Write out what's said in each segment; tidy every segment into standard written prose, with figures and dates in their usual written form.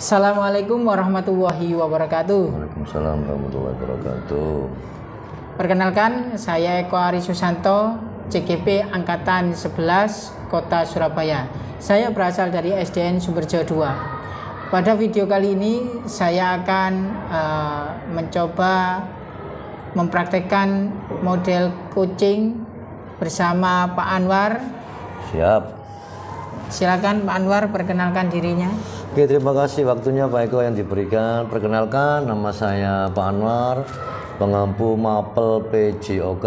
Assalamualaikum warahmatullahi wabarakatuh. Waalaikumsalam warahmatullahi wabarakatuh. Perkenalkan, saya Eko Ari Susanto, CGP Angkatan 11, Kota Surabaya. Saya berasal dari SDN Sumberjo 2. Pada video kali ini, saya akan mencoba mempraktekkan model coaching bersama Pak Anwar. Siap. Silakan Pak Anwar, perkenalkan dirinya. Oke, terima kasih waktunya Pak Eko yang diberikan. Perkenalkan, nama saya Pak Anwar, pengampu Mapel PJOK.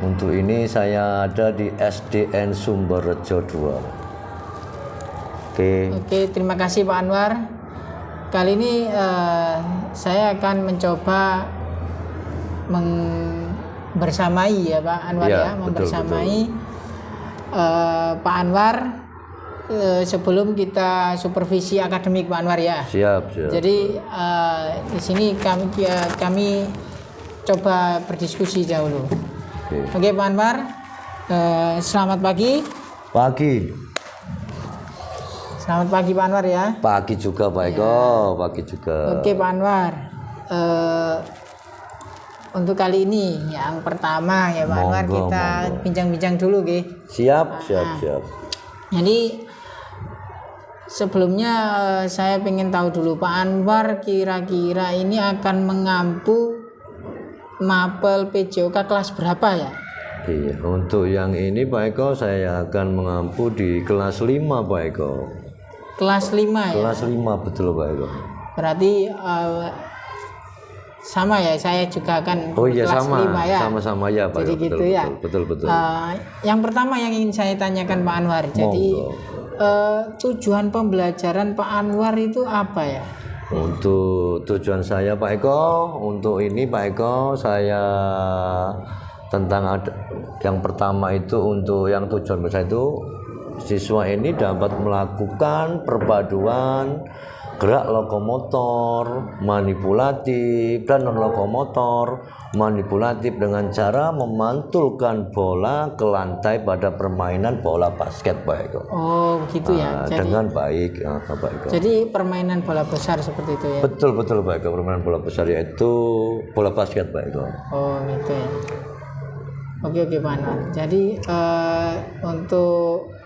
Untuk ini saya ada di SDN Sumberjo 2. Oke, terima kasih Pak Anwar. Kali ini saya akan mencoba membersamai ya Pak Anwar ya, membersamai Pak Anwar sebelum kita supervisi akademik Pak Anwar ya. Siap. Jadi di sini kami coba berdiskusi dahulu. Oke Pak Anwar, selamat pagi. Selamat pagi Pak Anwar ya. Pagi juga Pak Eko, pagi juga. Oke Pak Anwar, untuk kali ini yang pertama ya Pak Anwar, kita bincang-bincang dulu Siap. Jadi sebelumnya saya ingin tahu dulu Pak Anwar, kira-kira ini akan mengampu Mapel PJOK kelas berapa ya? Iya, untuk yang ini Pak Eko saya akan mengampu di kelas 5 Pak Eko. Kelas 5 ya? Kelas 5 betul Pak Eko. Berarti sama ya, saya juga akan kelas 5 ya? Sama-sama ya Pak. Jadi betul, gitu ya? Betul. Yang pertama yang ingin saya tanyakan Pak Anwar, jadi tujuan pembelajaran Pak Anwar itu apa ya? Untuk tujuan saya Pak Eko, untuk ini Pak Eko saya tentang yang pertama itu untuk yang tujuan besar itu siswa ini dapat melakukan perpaduan gerak lokomotor, manipulatif dan non lokomotor, manipulatif dengan cara memantulkan bola ke lantai pada permainan bola basket Pak Eko. Oh begitu ya. Dengan baik Pak Eko. Jadi permainan bola besar seperti itu ya. Betul Pak Eko, permainan bola besar yaitu bola basket Pak Eko. Oh gitu ya. Oke Pak Anwar. Jadi untuk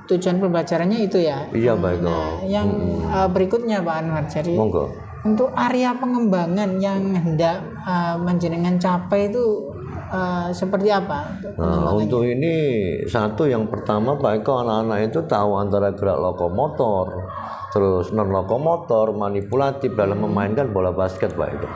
tujuan pembelajarannya itu ya. Iya Pak Eko. Nah, yang berikutnya Pak Anwar. Jadi monggo. untuk area pengembangan yang hendak menjenengan capai itu seperti apa? Nah, untuk ini satu yang pertama Pak Eko, anak-anak itu tahu antara gerak lokomotor, terus non lokomotor, manipulatif dalam memainkan bola basket Pak Eko.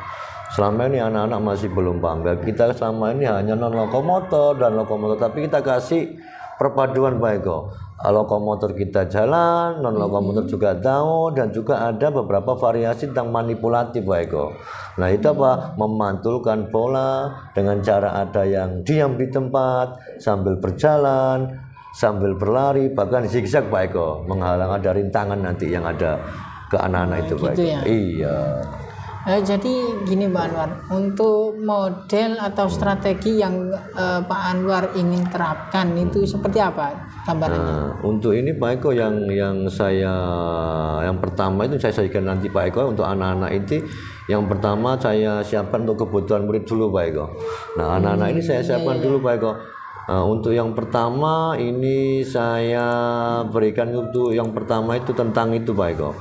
Selama ini anak-anak masih belum bangga. Kita selama ini hanya non lokomotor dan lokomotor, tapi kita kasih perpaduan Pak Eko. Lokomotor kita jalan, non lokomotor juga tahu, dan juga ada beberapa variasi tentang manipulatif Pak Eko. Nah itu apa? Memantulkan bola dengan cara ada yang diam di tempat sambil berjalan, sambil berlari, bahkan zigzag Pak Eko, menghalang ada rintangan nanti yang ada ke anak-anak itu Pak Eko. Ya? Iya. Jadi gini Pak Anwar, untuk model atau strategi yang Pak Anwar ingin terapkan itu seperti apa gambarannya? Nah, untuk ini Pak Eko yang pertama itu saya sajikan nanti Pak Eko untuk anak-anak itu. Yang pertama saya siapkan untuk kebutuhan murid dulu Pak Eko. Nah anak-anak ini saya siapkan dulu Pak Eko. Nah, untuk yang pertama ini saya berikan untuk yang pertama itu tentang itu Pak Eko.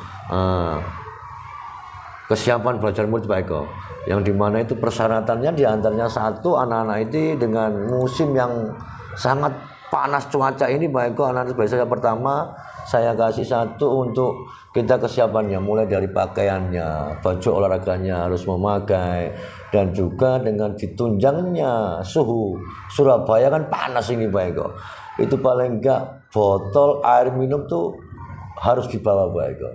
Kesiapan belajar murid Pak Eko, yang dimana itu persyaratannya diantaranya satu, anak-anak itu dengan musim yang sangat panas cuaca ini Pak Eko, anak-anak belajar pertama saya kasih satu untuk kita kesiapannya, mulai dari pakaiannya, baju olahraganya harus memakai, dan juga dengan ditunjangnya suhu Surabaya kan panas ini Pak Eko, itu paling enggak botol air minum tuh harus dibawa Pak Eko.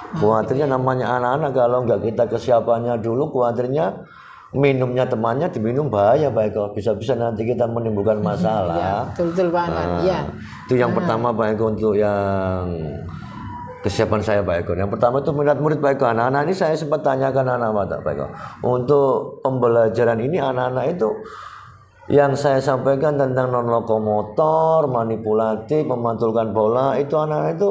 Khawatirnya namanya anak-anak kalau enggak kita kesiapannya dulu, khawatirnya minumnya temannya diminum bahaya Pak Eko, bisa-bisa nanti kita menimbulkan masalah. Ya, betul Pak Anwar. Ya. Itu yang pertama Pak Eko untuk yang kesiapan saya Pak Eko. Yang pertama itu minat murid Pak Eko. Anak-anak ini saya sempat tanyakan anak-anak Pak Eko. Untuk pembelajaran ini anak-anak itu yang saya sampaikan tentang non lokomotor, manipulatif, memantulkan bola, itu anak-anak itu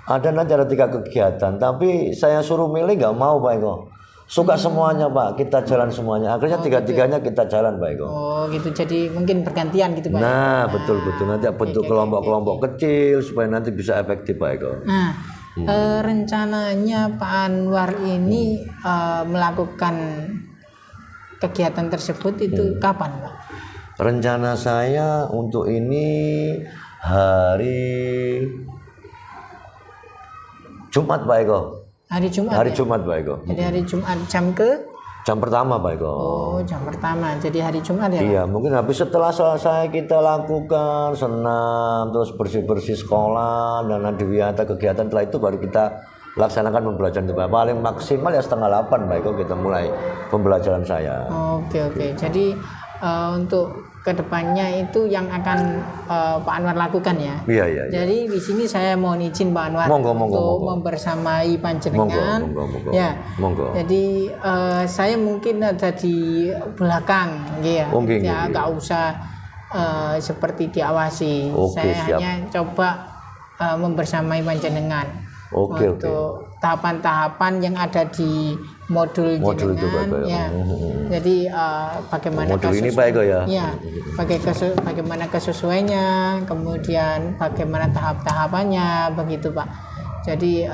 Ada nanti ada 3 kegiatan, tapi saya suruh milih nggak mau Pak Eko. Suka semuanya Pak, kita jalan semuanya. Akhirnya tiga-tiganya kita jalan Pak Eko. Oh gitu, jadi mungkin bergantian gitu Pak. Nah, betul-betul nanti bentuk kelompok-kelompok kecil supaya nanti bisa efektif Pak Eko. Nah, rencananya Pak Anwar ini melakukan kegiatan tersebut itu kapan Pak? Rencana saya untuk ini hari Jumat Pak Eko. Hari Jumat. Hari Jumat Pak Eko. Jadi hari Jumat jam pertama Pak Eko. Oh, jam pertama. Jadi hari Jumat ya Pak? Iya, mungkin habis setelah selesai kita lakukan senam, terus bersih-bersih sekolah dan adiwiyata kegiatan, setelah itu baru kita laksanakan pembelajaran itu Pak. Paling maksimal ya 7:30 Pak Eko kita mulai pembelajaran saya. Oke. Jadi untuk kedepannya itu yang akan Pak Anwar lakukan ya. Iya. Jadi di sini saya mohon izin Pak Anwar untuk membersamai panjenengan. Monggo. Ya. Monggo. Jadi saya mungkin ada di belakang, ya. Ya nggak usah seperti diawasi. Saya siap. hanya coba membersamai panjenengan. Untuk tahapan-tahapan yang ada di modul jenengan ya. Jadi bagaimana modul ini Pak Eko ya. Ya, bagaimana kesesuaiannya, kemudian bagaimana tahap-tahapannya begitu Pak. Jadi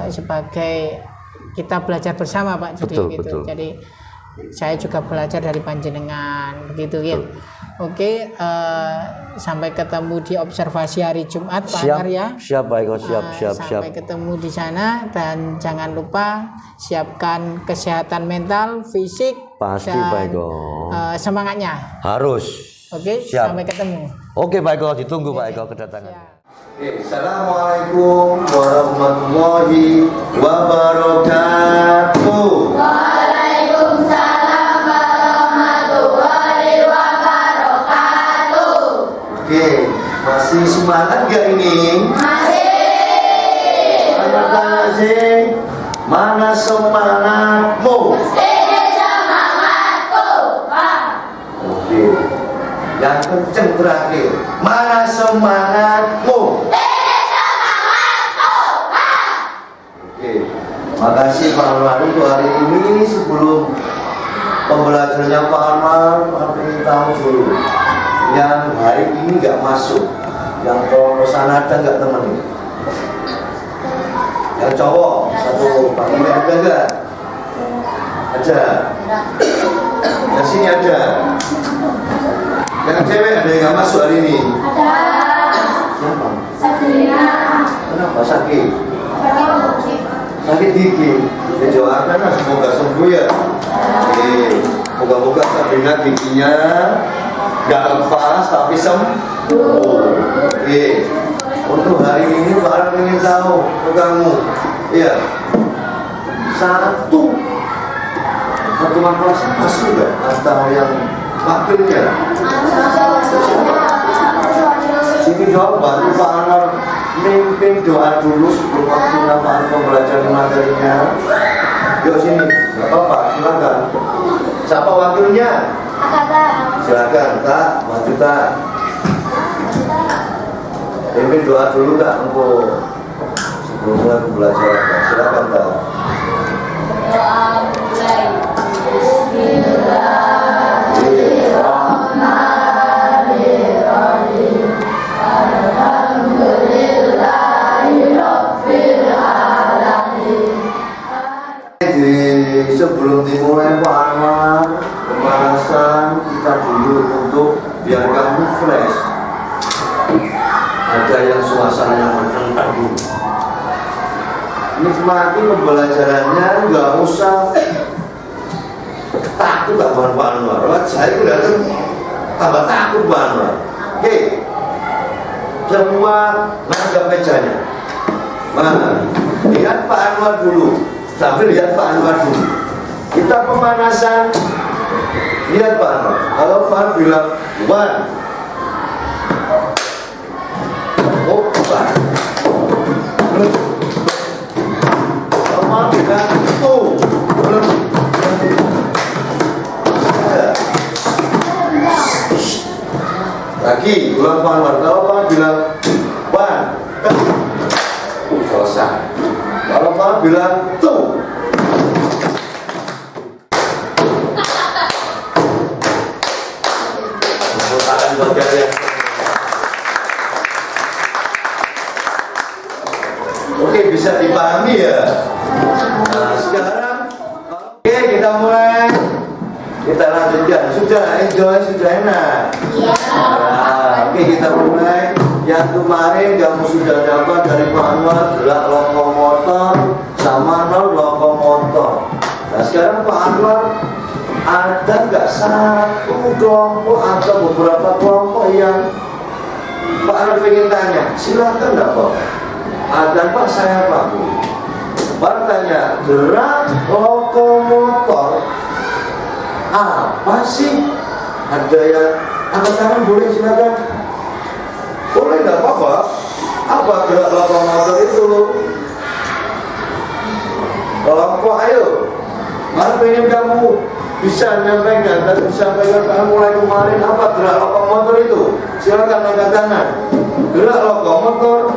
sebagai kita belajar bersama Pak, jadi gitu. Jadi saya juga belajar dari panjenengan begitu ya. Oke, sampai ketemu di observasi hari Jumat Pak Anwar ya. Siap Pak Eko, siap. Sampai ketemu di sana dan jangan lupa siapkan kesehatan mental, fisik, pasti dan Pak Eko. Semangatnya. Harus. Oke, siap. Sampai ketemu. Oke Pak Eko, ditunggu Pak Eko kedatangan. Assalamualaikum warahmatullahi wabarakatuh. Waalaikumsalam warahmatullahi wabarakatuh. Oke, masih semangat gak ini? Masih. Mana semangatmu? Ini semangatku, Pak. Oke, yang kenceng terakhir. Mana semangatmu? Ini semangatku, Pak. Oke, makasih Pak Anwar untuk hari ini. Sebelum pembelajarannya Pak Anwar, ingin tahu dulu yang hari ini nggak masuk, yang kelolosan ada nggak temen? Yang cowok satu Pak Ini ada nggak? Ada. Yang sini ada. Yang cewek ada yang nggak masuk hari ini? Ada. Siapa? Sabrina. Kenapa sakit? Sakit gigi. Doakan lah semoga sembuh ya. Moga-moga Sabrina giginya nggak lepas tapi sembuh. Untuk hari ini Pak Arab ingin tahu ke kamu, iya, satu kelas masuk nggak atau yang wakilnya? Sini jawab bantu Pak Anwar mimpin doa dulu sebelum waktunya Pak Anwar pembelajaran materinya. Yuk sini, nggak apa-apa, silakan. Siapa wakilnya? Silakan, Kak, maju Kak. Mimpin doa dulu Kak untuk sebelumnya pembelajaran Kak. Silakan Kak. Doa mulai. Bismillahirrahmanirrahim. Alhamdulillahirabbil alamin. Sebelum dimulai Pak Anwar pemanasan kita dulu untuk biar kamu fresh. Ada yang suasana yang menentang dulu. Nikmati pembelajarannya, nggak usah takut Pak Anwar. Saya udah tambah takut Pak Anwar. Oke, semua menghadap mejanya. Mana? Lihat Pak Anwar dulu. Sambil lihat Pak Anwar dulu. Kita pemanasan. Lihat Pak Anwar. Kalau Pak Anwar bilang one, oh Pak. Kalau Pak bilang two, lagi ulang Pak Anwar. Kalau Pak bilang one, selesai. Anwar bilang tuh. Tepuk tangan buat kalian. Oke, bisa dipahami ya. Nah, sekarang oke, kita mulai. Kita lanjutkan. Sudah enjoy, sudah enak. Nah, oke, kita mulai. Yang kemarin kamu sudah dapat dari Pak Anwar gerak lokomotor sama nol lokomotor. Nah, sekarang Pak Anwar ada nggak satu kelompok atau beberapa kelompok yang Pak Anwar ingin tanya? Silakan nggak Pak? Ada Pak, saya Pak Bu. Pak tanya, gerak lokomotor apa sih? Ada yang angkat tangan, boleh silakan. Boleh nggak apa-apa. Apa gerak lokomotor itu? Kelompok, ayo. Mana pengen kamu bisa menyampaikan, tadi disampaikan kamu mulai kemarin apa gerak lokomotor itu? Silakan angkat tangan. Gerak lokomotor.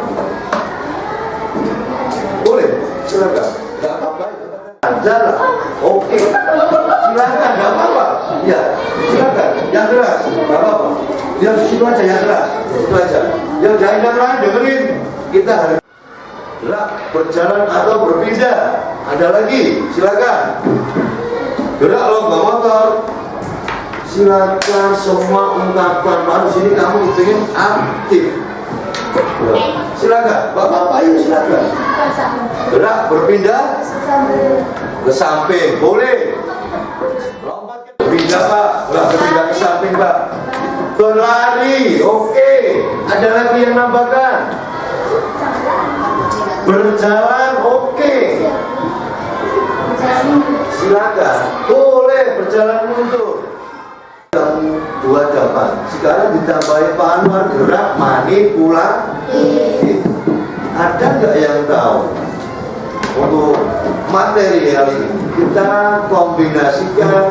Boleh, silakan. Nggak apa-apa. Ajar lah. Oke. Silakan, nggak apa-apa. Iya, silakan. Yang keras, nggak apa-apa. Dia di situ aja yang keras, itu aja. Yang jangan lain dengerin. Kita harus gerak, berjalan atau berpindah. Ada lagi, silakan. Gerak lokomotor. Silakan semua ungkapan. Baru sini kamu ingin aktif. Silakan, bapak-bapak ayo silakan. Gerak berpindah ke samping, boleh. Lompat berpindah Pak, gerak berpindah ke samping Pak. Berlari, oke. Ada lagi yang nambahkan? Berjalan, oke. Silakan, boleh berjalan mundur. Dua jawaban. Sekarang ditambahin Pak Anwar gerak manipulatif. Ada nggak yang tahu? Untuk materi kali ini kita kombinasikan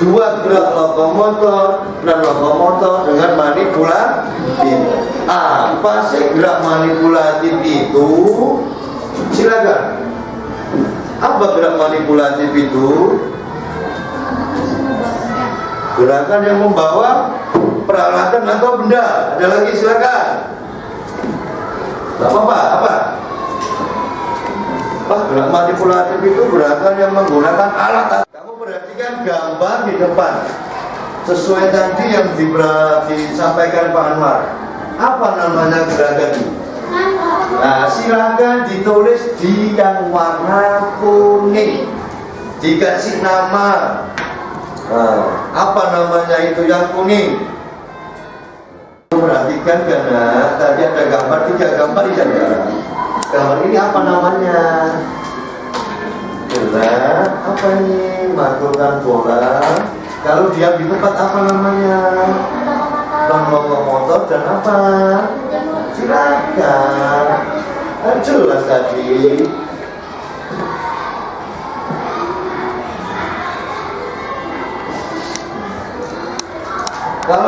dua gerak lokomotor dan lokomotor dengan manipulatif. Apa sih gerak manipulatif itu? Silakan. Apa gerak manipulatif itu? Gerakan yang membawa peralatan atau benda. Ada lagi silakan. Apa? Pak, gerak manipulatif itu gerakan yang menggunakan alat. Kamu perhatikan gambar di depan. Sesuai tadi yang disampaikan Pak Anwar. Apa namanya gerakan ini? Nah, silakan ditulis di yang warna kuning. Dikasih nama. Nah, apa namanya itu yang kuning? Perhatikan karena tadi ada gambar, 3 gambar ya. Gambar ini apa namanya? Gerak apa ini? Mantulkan bola. Kalau dia di tempat apa namanya? Lokomotor dan apa? Silakan. Kan jelas tadi. Kalau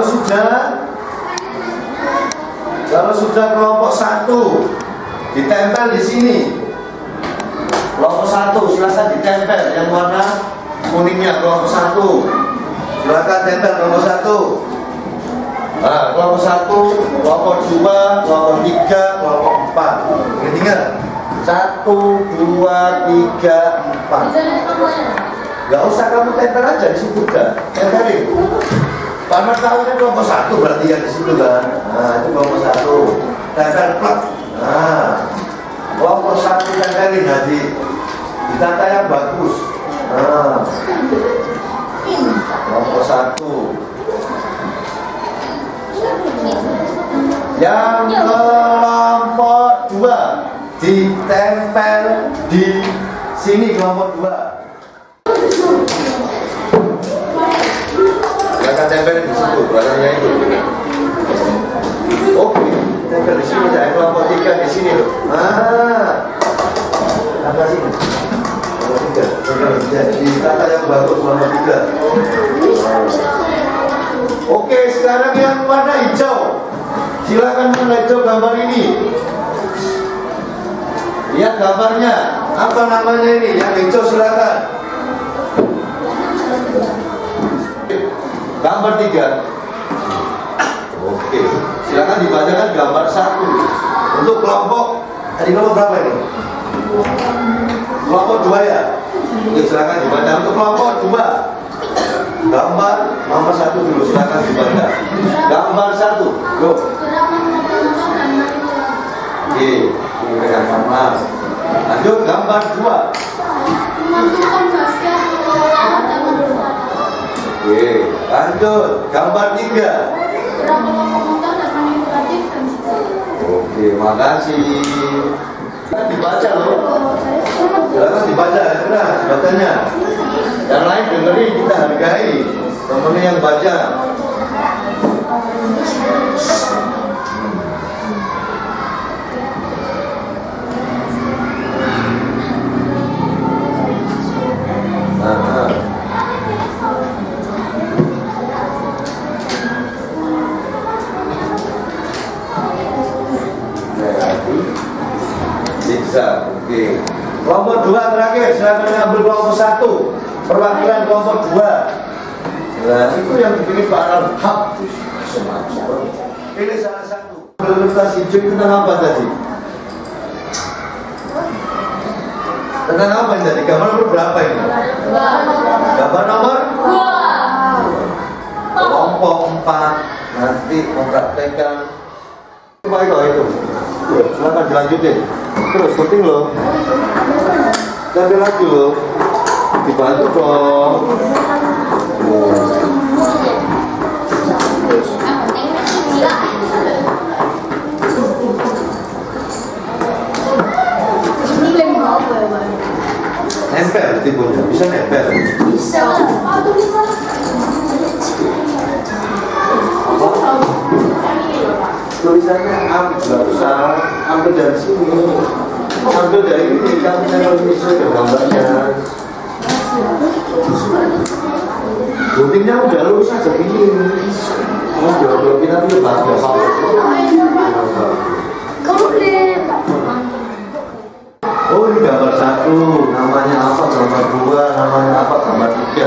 sudah kelompok 1 ditempel di sini. Kelompok 1 silakan ditempel yang warna kuningnya kelompok 1. Silakan tempel kelompok 1. Nah, kelompok 1, kelompok 2, kelompok 3, kelompok 4. Ingat? 1, 2, 3, 4. Gak usah kamu tempel aja di situ kan. Tempelin. Karena tahunya kelompok 1 berarti yang di situ kan. Nah, itu kelompok 1. Tempel plak. Nah, kelompok 1 tempelin nanti. Ditata yang bagus. Nah, kelompok 1. Yang kelompok 2 ditempel di sini kelompok 2. Akan tempel di situ, belakangnya itu. Oke, tempel di sini saya kelompok 3 di sini loh. Apa sini? Kelompok 3. Di tata yang bagus kelompok 3. Oke, sekarang yang warna hijau. Silakan warna hijau gambar ini. Lihat gambarnya. Apa namanya ini? Yang hijau silakan. Gambar 3. Oke, silakan dibacakan gambar 1. Untuk kelompok, tadi kelompok berapa ini? Kelompok 2 ya? Oke, silakan dibaca. Untuk kelompok 2, gambar nomor 1 dulu, silakan dibaca. Gambar 1, go. Oke, ini pegang sama. Lanjut, gambar 2. Memantukan basket Oke, lanjut, gambar 3. berapa lokomotor dan manipulatif dan Oke, makasih. Kan dibaca loh. Silakan dibaca, ya benar, bacanya. Yang lain dengerin, kita hargai. Temennya yang baca. Nah. Bisa, oke. Kelompok 2 terakhir, silakan mengambil kelompok 1. Perwakilan kelompok 2. Nah, itu yang dipilih Pak Arhab. Semacam. Pilih salah satu. Kertas hijau tentang apa tadi? Tentang apa ini tadi? Gambar nomor berapa ini? Gambar nomor 2. Kelompok 4 nanti mempraktekkan. Apa itu? Silakan dilanjutin. Terus penting loh. Sambil lagi loh. Dibantu dong. Nempel timbulnya, bisa nempel. bisa. Tulisannya ambil, usah ambil dari sini, ambil dari ini, kamu nempel ini saja gambarnya. Guntingnya udah lurus aja begini. Kalau kita tuh bahas apa? Oh, ini gambar 1, namanya apa? Gambar 2, namanya apa? Gambar 3.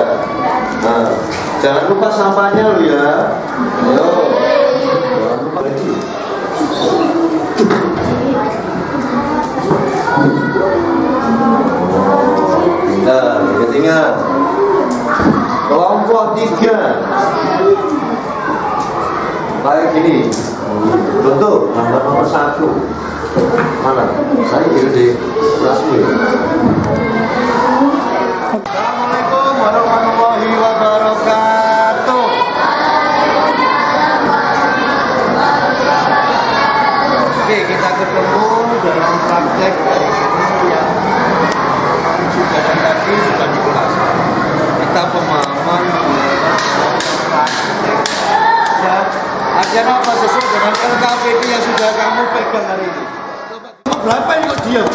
Nah, jangan lupa sampahnya lo ya. Ayo. Jangan lupa lagi. Nah, ingat. Kelompok 3. Kayak gini. Bentuk gambar nomor 1. Mana? Saya kira di kelasmu ya. Assalamualaikum warahmatullahi wabarakatuh. Oke, kita ketemu dalam praktek hari ini yang sudah tadi sudah di kelas. Kita pemahaman praktek. Ya, ajaran apa sesuai dengan LKPD yang sudah kamu pegang hari ini. Berapa ini kok diam?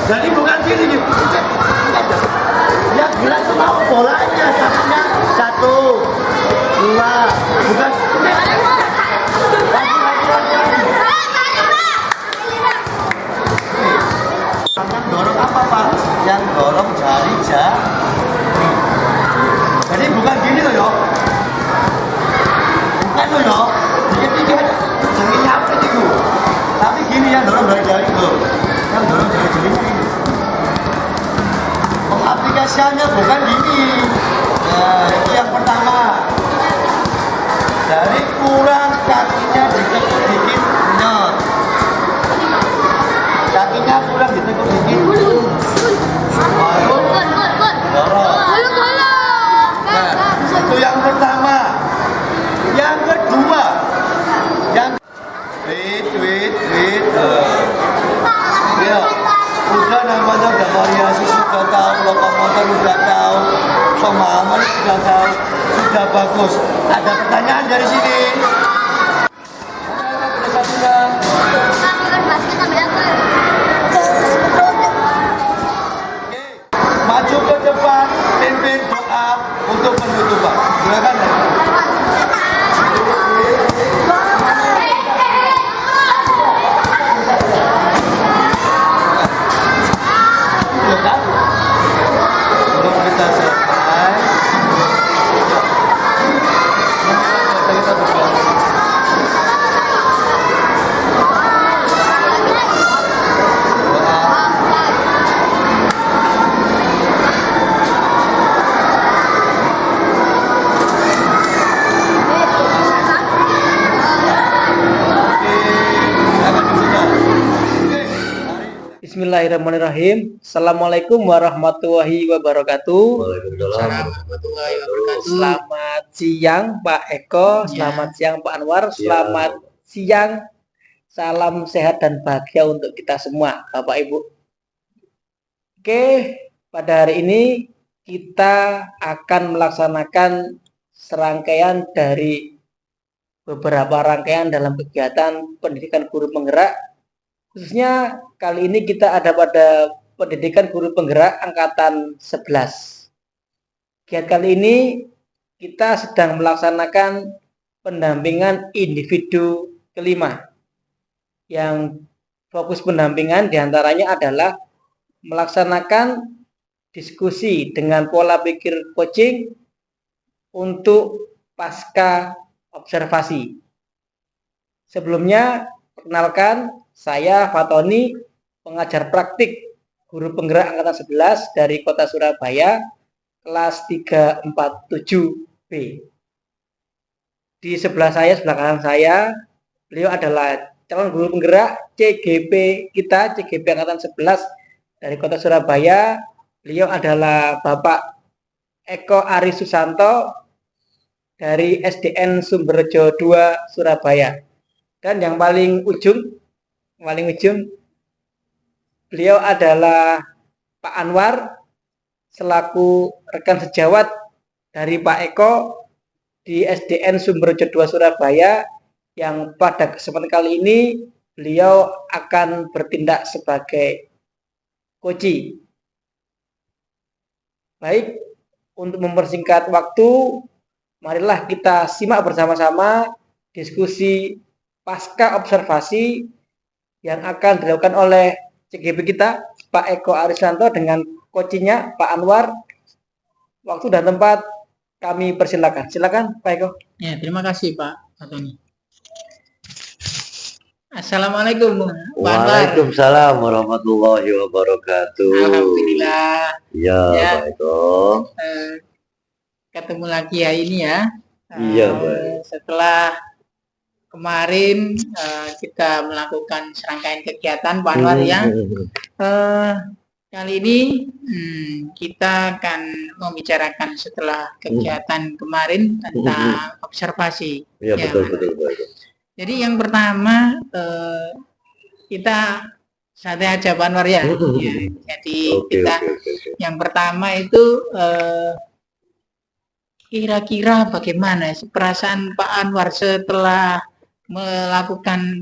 Jadi bukan gini nih. Yang gila itu mau bolanya, satunya 1, 2, bukan. Yang dorong apa Pak? Yang dorong jari jari. Jadi bukan gini loh yo. Bukan loh yo. Dikit-dikit jangan nyampe itu. Tapi gini yang dorong jari loh. Yang dorong jari ini. Pengaplikasiannya bukan gini. Nah, itu yang pertama. Dari kurang kakinya ditekuk dikit nyot. Kakinya kurang ditekuk dikit. duit. Ya, udah namanya udah variasi, sudah tahu lokomotor, sudah tahu pemahaman, sudah tahu, sudah bagus. Ada pertanyaan dari sini? Ada satunya. Maju ke depan, pimpin doa untuk penutupan. Silakan. Silakan. Belum kita selesai. Kita berdoa. Bismillahirrahmanirrahim. Assalamualaikum warahmatullahi wabarakatuh. Waalaikumsalam. Warahmatullahi wabarakatuh. Selamat siang Pak Eko, Ya. selamat siang Pak Anwar, selamat siang. Salam sehat dan bahagia untuk kita semua, Bapak Ibu. Oke, pada hari ini kita akan melaksanakan serangkaian dari beberapa rangkaian dalam kegiatan pendidikan guru penggerak. Khususnya kali ini kita ada pada pendidikan guru penggerak angkatan 11. Kegiatan kali ini kita sedang melaksanakan pendampingan individu kelima. Yang fokus pendampingan diantaranya adalah melaksanakan diskusi dengan pola pikir coaching untuk pasca observasi. Sebelumnya, perkenalkan, saya Fatoni, pengajar praktik guru penggerak angkatan 11 dari Kota Surabaya, kelas 347B. Di sebelah kanan saya, beliau adalah calon guru penggerak CGP kita, CGP angkatan 11 dari Kota Surabaya. Beliau adalah Bapak Eko Ari Susanto dari SDN Sumberjo 2 Surabaya. Dan yang paling ujung beliau adalah Pak Anwar selaku rekan sejawat dari Pak Eko di SDN Sumberjo 2 Surabaya, yang pada kesempatan kali ini beliau akan bertindak sebagai coach. Baik, untuk mempersingkat waktu, marilah kita simak bersama-sama diskusi pasca observasi yang akan dilakukan oleh CGP kita, Pak Eko Arisanto, dengan coachnya Pak Anwar. Waktu dan tempat kami persilakan. Silakan Pak Eko. Ya, terima kasih Pak Tony. Assalamualaikum Pak Anwar. Waalaikumsalam warahmatullahi wabarakatuh. Alhamdulillah. Ya, Ya. Pak Eko. Ketemu lagi ya ini ya. Iya, Pak. Setelah kemarin kita melakukan serangkaian kegiatan Pak Anwar ya. Kali ini kita akan membicarakan setelah kegiatan kemarin tentang observasi. Iya, Ya, betul Pak. betul Pak Eko. Jadi yang pertama kita santai aja Pak Anwar ya. Ya, jadi Oke. yang pertama itu kira-kira bagaimana sih perasaan Pak Anwar setelah melakukan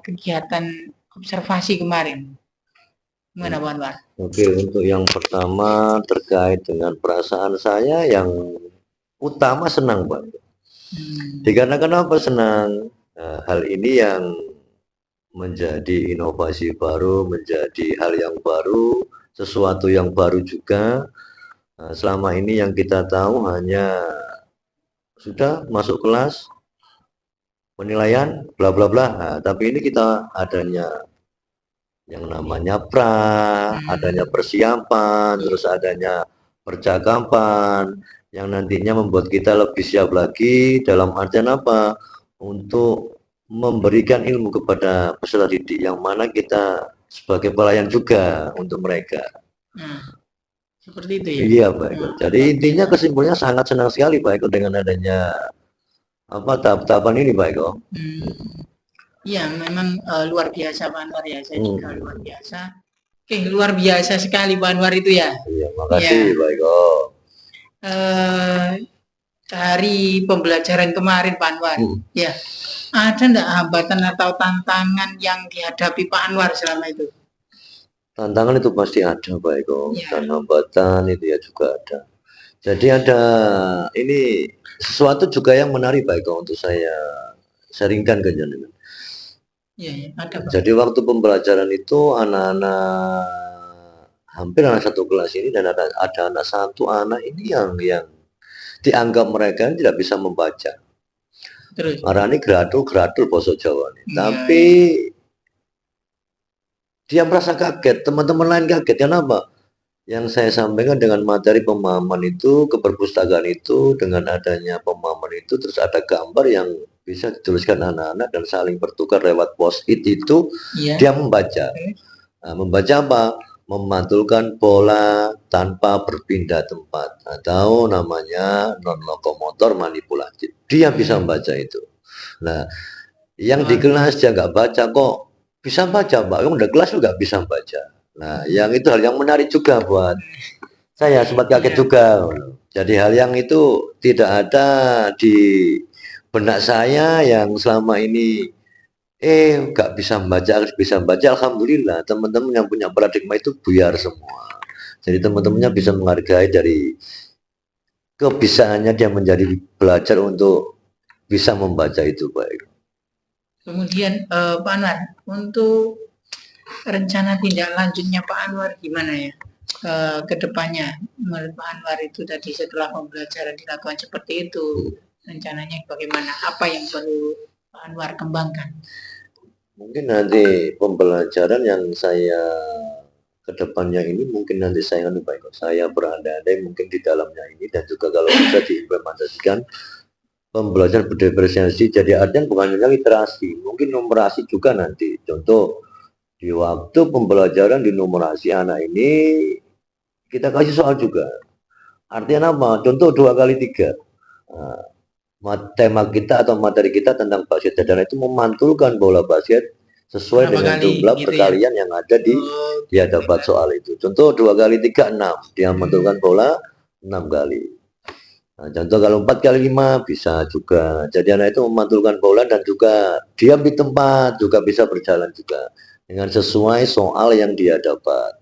kegiatan observasi kemarin? Gimana Pak Anwar? Oke, untuk yang pertama terkait dengan perasaan saya, yang utama senang, Pak. Dikarenakan apa senang? Hal ini yang menjadi inovasi baru, menjadi hal yang baru, sesuatu yang baru juga. Selama ini yang kita tahu hanya sudah masuk kelas, penilaian, bla bla bla. Tapi ini kita adanya yang namanya adanya persiapan, terus adanya percakapan yang nantinya membuat kita lebih siap lagi dalam artian apa? Untuk memberikan ilmu kepada peserta didik, yang mana kita sebagai pelayan juga untuk mereka. Seperti itu ya? Iya Pak Eko. Jadi intinya kesimpulannya sangat senang sekali Pak Eko dengan adanya tahap-tahapan ini Pak Eko. Iya, memang luar biasa Pak Anwar ya. Saya juga Hmm. luar biasa. Oke, luar biasa sekali Pak Anwar itu ya. Iya, Iya. makasih Pak Eko. Eh, dari pembelajaran kemarin Pak Anwar, Hmm. ya ada enggak hambatan atau tantangan yang dihadapi Pak Anwar selama itu? Tantangan itu pasti ada Pak Eko, Ya, dan hambatan itu ya juga ada. Jadi ada ini sesuatu juga yang menarik Pak Eko untuk saya sharingkan ke jenengan. ya, ya, ada Pak. Jadi waktu pembelajaran itu anak-anak hampir anak satu kelas ini dan ada anak satu anak ini yang dianggap mereka tidak bisa membaca. Terus, Arane gradul basa Jawa. ya, Tapi dia merasa kaget, teman-teman lain kaget. Kenapa? Yang saya sampaikan dengan materi pemahaman itu, ke perpustakaan itu, dengan adanya pemahaman itu, terus ada gambar yang bisa dituliskan anak-anak dan saling bertukar lewat post-it itu, ya, dia membaca. Nah, membaca apa? Memantulkan bola tanpa berpindah tempat, atau namanya non-lokomotor manipulatif. Dia bisa membaca itu. Nah, yang di kelas dia nggak baca kok bisa baca, Pak. Yang udah kelas juga bisa baca. Nah, yang itu hal yang menarik juga buat saya, sempat kaget juga. Jadi hal yang itu tidak ada di benak saya yang selama ini nggak bisa membaca, harus bisa membaca. Alhamdulillah, teman-teman yang punya paradigma itu buyar semua. Jadi teman-temannya bisa menghargai dari kebisaannya dia menjadi belajar untuk bisa membaca itu, baik. Kemudian Pak Anwar, untuk rencana tindak lanjutnya Pak Anwar gimana ya ke depannya? Menurut Pak Anwar itu tadi setelah pembelajaran dilakukan seperti itu, rencananya bagaimana? Apa yang perlu Pak Anwar kembangkan? Mungkin nanti pembelajaran yang saya kedepannya ini mungkin nanti saya berandai-andai mungkin di dalamnya ini, dan juga kalau bisa diimplementasikan pembelajaran berdiferensiasi. Jadi artinya bukan hanya literasi, mungkin numerasi juga nanti. Contoh di waktu pembelajaran di numerasi anak ini kita kasih soal juga. Artinya apa? Contoh 2 kali 3. Tema kita atau materi kita tentang basket dan itu memantulkan bola basket sesuai dengan jumlah gitu perkalian yang ada di dapat soal itu. Contoh 2 kali 3 6, dia memantulkan bola 6 kali. Nah, contoh kalau 4 kali 5 bisa juga. Jadi anak itu memantulkan bola dan juga diam di tempat juga bisa berjalan juga dengan sesuai soal yang dia dapat.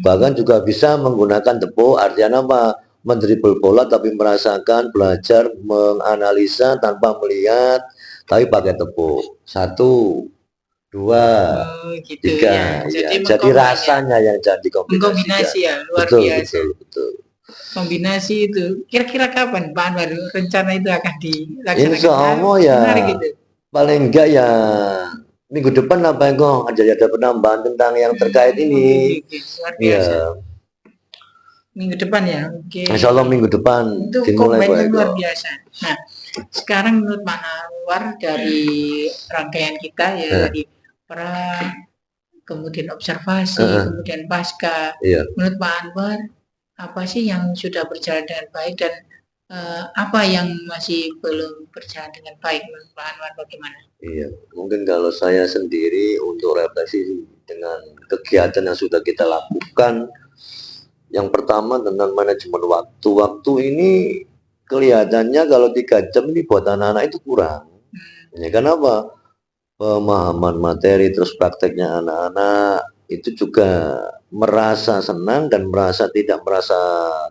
Bahkan juga bisa menggunakan tepuk, artinya apa? Mendribble bola tapi merasakan, belajar menganalisa tanpa melihat tapi pakai tepuk. 1, 2, gitu 3 ya. ya. Jadi rasanya yang jadi kombinasi ya, luar betul, biasa. Betul. Kombinasi itu kira-kira kapan Pak Anwar rencana itu akan dilaksanakan? Insya Allah ya, gitu. Paling enggak ya minggu depan apa yang ada penambahan tentang yang terkait ini. Luar biasa. Ya. Minggu depan ya, oke. Insya Allah minggu depan itu komennya luar biasa. Nah, sekarang menurut Pak Anwar dari rangkaian kita ya dari pra, kemudian observasi, kemudian pasca. Menurut Pak Anwar apa sih yang sudah berjalan dengan baik dan apa yang masih belum berjalan dengan baik menurut Pak Anwar, bagaimana? Iya, mungkin kalau saya sendiri untuk refleksi dengan kegiatan yang sudah kita lakukan, yang pertama tentang manajemen waktu. Waktu ini kelihatannya kalau 3 jam ini buat anak-anak itu kurang. Ya kenapa? Pemahaman materi terus prakteknya anak-anak itu juga merasa senang dan tidak merasa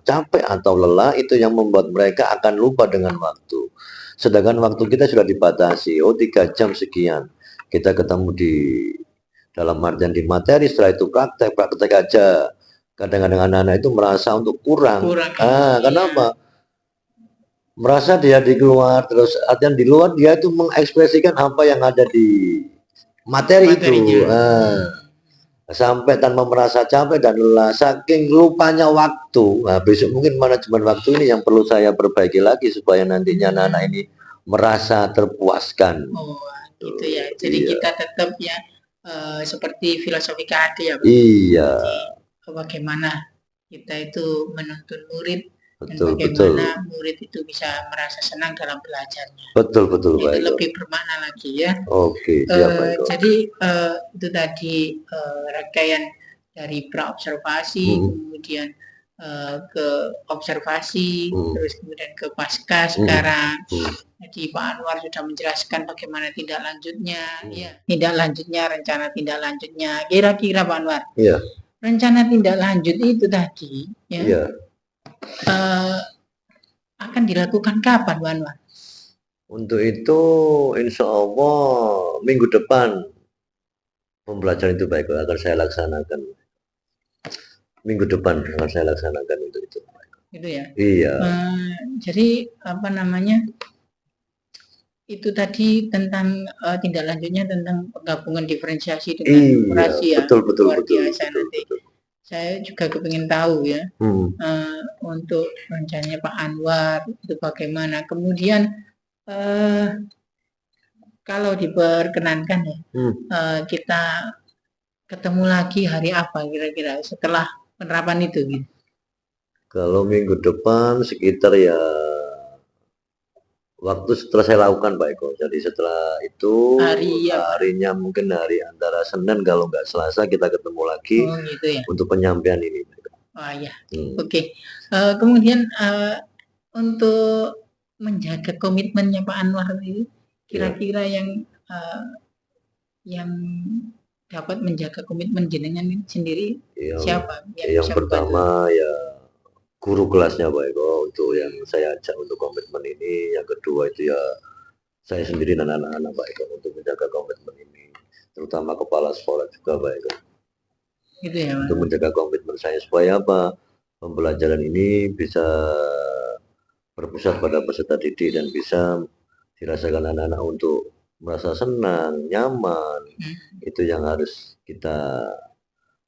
capek atau lelah, itu yang membuat mereka akan lupa dengan waktu. Sedangkan waktu kita sudah dibatasi, 3 jam sekian. Kita ketemu di dalam artian di materi, setelah itu praktek aja. Kadang-kadang anak-anak itu merasa untuk kurang. Kenapa? Merasa dia di luar, terus artian di luar dia itu mengekspresikan apa yang ada di materi itu. Sampai tanpa merasa capek dan lelah, saking lupanya waktu. Nah, besok mungkin manajemen waktu ini yang perlu saya perbaiki lagi supaya nantinya anak-anak ini merasa terpuaskan. Gitu ya. Jadi kita tetap ya seperti filosofi KAD ya, Pak. Iya. Jadi, bagaimana kita itu menuntun murid Betul, bagaimana murid itu bisa merasa senang dalam belajarnya. betul Pak Itu Eko. lebih bermakna lagi ya. Oke, siap Pak Eko. Jadi itu tadi rangkaian dari praobservasi, kemudian ke observasi, terus kemudian ke pasca sekarang. Jadi Pak Anwar sudah menjelaskan bagaimana tindak lanjutnya, ya. Tindak lanjutnya, rencana tindak lanjutnya. Kira-kira Pak Anwar, Iya. rencana tindak lanjut itu tadi, ya, Iya. akan dilakukan kapan Pak Anwar? Untuk itu insya Allah minggu depan pembelajaran itu Pak Eko akan saya laksanakan. Minggu depan akan saya laksanakan untuk itu. Gitu ya. Iya. Jadi apa namanya? Itu tadi tentang tindak lanjutnya tentang penggabungan diferensiasi dengan operasi ya. Betul, Luar biasa nanti. Saya juga kepingin tahu ya. Untuk rencananya Pak Anwar itu bagaimana. Kemudian kalau diperkenankan ya, kita ketemu lagi hari apa kira-kira setelah penerapan itu gitu. Kalau minggu depan sekitar ya waktu setelah saya lakukan Pak Eko. Jadi setelah itu harinya mungkin hari antara Senin kalau nggak Selasa kita ketemu lagi gitu ya? Untuk penyampaian ini. Oh ya, oke. Kemudian untuk menjaga komitmennya Pak Anwar ini kira-kira yang dapat menjaga komitmen jenengan sendiri siapa? Yang pertama ya guru kelasnya Pak Eko untuk yang saya ajak untuk komitmen ini. Yang kedua itu ya saya sendiri dan anak-anak Pak Eko untuk menjaga komitmen ini, terutama kepala sekolah juga Pak Eko. Gitu ya, Pak? Untuk menjaga komitmen saya supaya apa, pembelajaran ini bisa berpusat pada peserta didik dan bisa dirasakan anak-anak untuk merasa senang, nyaman. Itu yang harus kita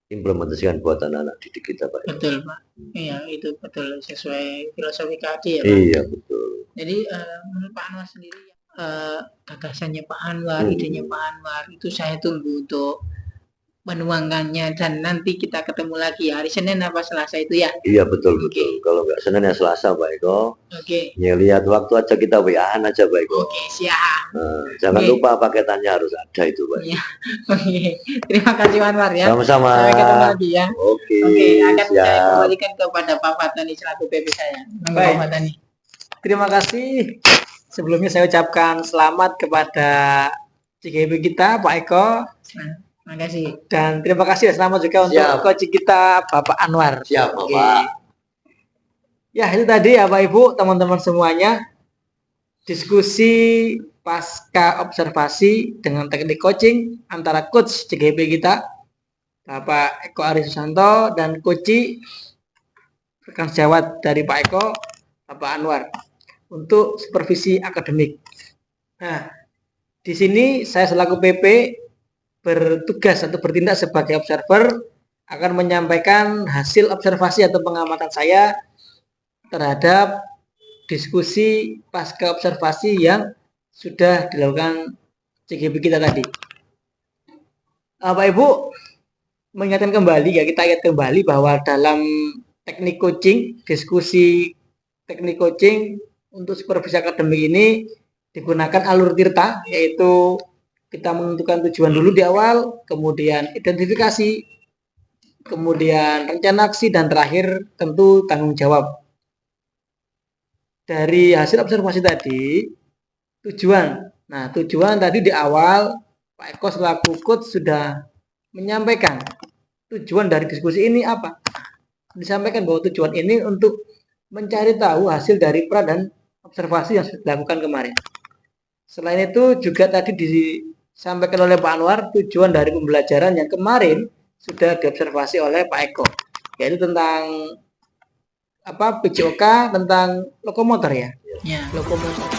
implementasikan buat anak-anak didik kita Pak. Betul Pak. Iya itu betul sesuai filosofi KAD ya Pak. Iya betul. Jadi menurut Pak Anwar sendiri gagasannya Pak Anwar, idenya Pak Anwar itu saya tunggu untuk menuangkannya dan nanti kita ketemu lagi hari Senin apa Selasa itu ya. Iya betul betul. Kalau nggak Senin ya Selasa Pak Eko. Ya lihat waktu aja kita WA-an aja Pak Eko. Siap. Jangan lupa paketannya harus ada itu Pak. Iya. Terima kasih Pak Anwar ya. Sama-sama. Sampai ketemu lagi ya. Akan siap. saya kembalikan kepada Pak Fatani selaku PP saya. Baik. Pak Fatani. Terima kasih. Sebelumnya saya ucapkan selamat kepada CGP kita Pak Eko. Terima kasih. Dan terima kasih selamat juga untuk coach kita Bapak Anwar. Siap Bapak. Ya itu tadi ya Bapak Ibu teman-teman semuanya, diskusi pasca observasi dengan teknik coaching antara coach CGP kita Bapak Eko Ari Susanto dan coach rekan sejawat dari Pak Eko Bapak Anwar untuk supervisi akademik. Nah, di sini saya selaku PP bertugas atau bertindak sebagai observer akan menyampaikan hasil observasi atau pengamatan saya terhadap diskusi pasca observasi yang sudah dilakukan CGP kita tadi. Bapak Ibu mengingatkan kembali ya, kita ingat kembali bahwa dalam teknik coaching, diskusi teknik coaching untuk supervisi akademik ini digunakan alur tirta, yaitu kita menentukan tujuan dulu di awal, kemudian identifikasi, kemudian rencana aksi, dan terakhir tentu tanggung jawab. Dari hasil observasi tadi, tujuan. Nah, tujuan tadi di awal, Pak Eko selaku coach sudah menyampaikan tujuan dari diskusi ini apa. Disampaikan bahwa tujuan ini untuk mencari tahu hasil dari pra dan observasi yang sudah dilakukan kemarin. Selain itu juga tadi disampaikan oleh Pak Anwar tujuan dari pembelajaran yang kemarin sudah diobservasi oleh Pak Eko, yaitu tentang PJOK tentang lokomotor ya. Lokomotor.